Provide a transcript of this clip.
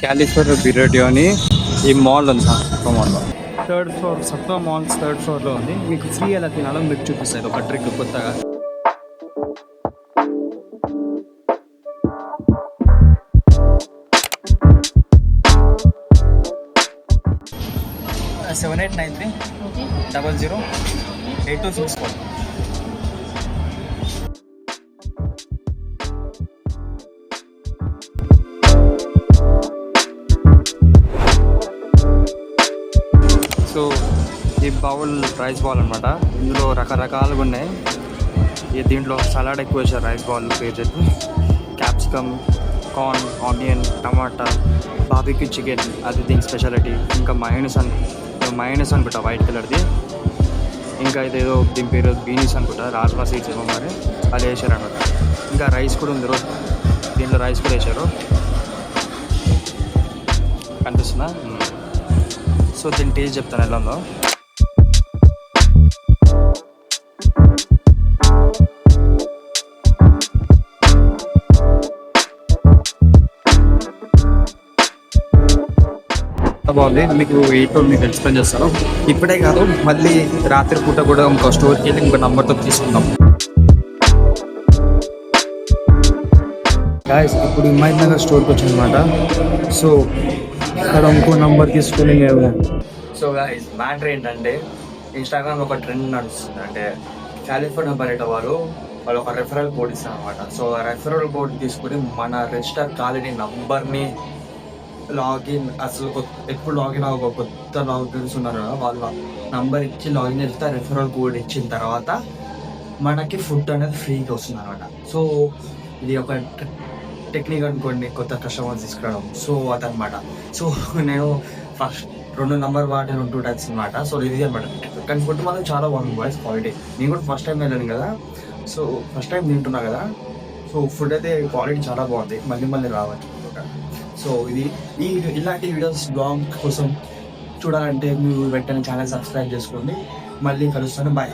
క్యాలిఫర్ బిర్యానీ అని ఈ మాల్ ఉంది సత్వ మాల్లో. థర్డ్ ఫ్లోర్ సత్వ మాల్స్ థర్డ్ ఫ్లోర్లో ఉంది. మీకు ఫ్రీ ఎలా తినాలో మీకు చూపిస్తారు ఒక ట్రిక్ కొత్తగా. 7893008264. సో ఈ బౌల్ రైస్ బాల్ అనమాట. ఇందులో రకరకాలుగా ఉన్నాయి. దీంట్లో సలాడ్ ఎక్కువ వేసారు. రైస్ బాల్ పేరు చెప్పి క్యాప్సికమ్, కార్న్, ఆనియన్, టమాటా, బార్బిక్యూ చికెన్ అది దీని స్పెషాలిటీ. ఇంకా మయోనీస్ అనుకుంటా వైట్ కలర్ది. ఇంకా ఇదేదో దీని పేరు బీనీస్ అనుకుంటా, రాజ్మా సీడ్స్ ఏమో మరి అది వేసారు అనమాట. ఇంకా రైస్ కూడా ఉంది. దీంట్లో రైస్ కూడా వేసారు, కనిపిస్తుందా? సో దీని టేస్ట్ చెప్తాను ఎలా ఉందో. బాగుంది. మీకు ఏంటో మీకు ఎక్స్ప్లెయిన్ చేస్తాను. ఇప్పుడే కాదు, మళ్ళీ రాత్రి పూట కూడా ఇంకో స్టోర్కి వెళ్ళి ఇంకో నెంబర్తో తీసుకుందాం. గాయస్ ఇప్పుడు హిమాయత్ నగర్ స్టోర్కి వచ్చిందన్నమాట. సో ఇక్కడ ఇంకో నెంబర్ తీసుకుని సో గాయస్ మ్యాటర్ ఏంటంటే ఇన్స్టాగ్రామ్ ఒక ట్రెండ్ నడుస్తుంది. అంటే కాలిఫోర్నియా బయట వాళ్ళు ఒక రెఫరల్ కోడ్ ఇస్తారు అనమాట. సో ఆ రెఫరల్ కోడ్ తీసుకుని మన రిజిస్టర్ కాలేజీ నంబర్ని లాగిన్, అసలు ఎప్పుడు లాగిన్ అవ్వ కొత్త లాగిన్స్ ఉన్నారు కదా, వాళ్ళ నంబర్ ఇచ్చి లాగిన్ చేస్తే రెఫరల్ కోడ్ ఇచ్చిన తర్వాత మనకి ఫుడ్ అనేది ఫ్రీగా వస్తుంది అనమాట. సో ఇది ఒక టెక్నిక్ అనుకోండి, కొత్త కస్టమర్స్ తీసుకురావడం. సో అదనమాట. సో నేను ఫస్ట్ 2 నెంబర్ వాడిన 2 టైమ్స్ అనమాట. సో ఇది అనమాట. కానీ ఫుడ్ మాత్రం చాలా బాగుంది వాయిస్ క్వాలిటీ. నేను కూడా ఫస్ట్ టైం వెళ్ళాను కదా, సో ఫస్ట్ టైం తింటున్నా కదా. సో ఫుడ్ అయితే క్వాలిటీ చాలా బాగుంది, మళ్ళీ రావచ్చు. సో ఇలాంటి వీడియోస్ బ్లాగ్ కోసం చూడాలంటే మీరు వెంటనే ఛానల్ సబ్స్క్రైబ్ చేసుకోండి. మళ్ళీ కలుస్తాను. బాయ్.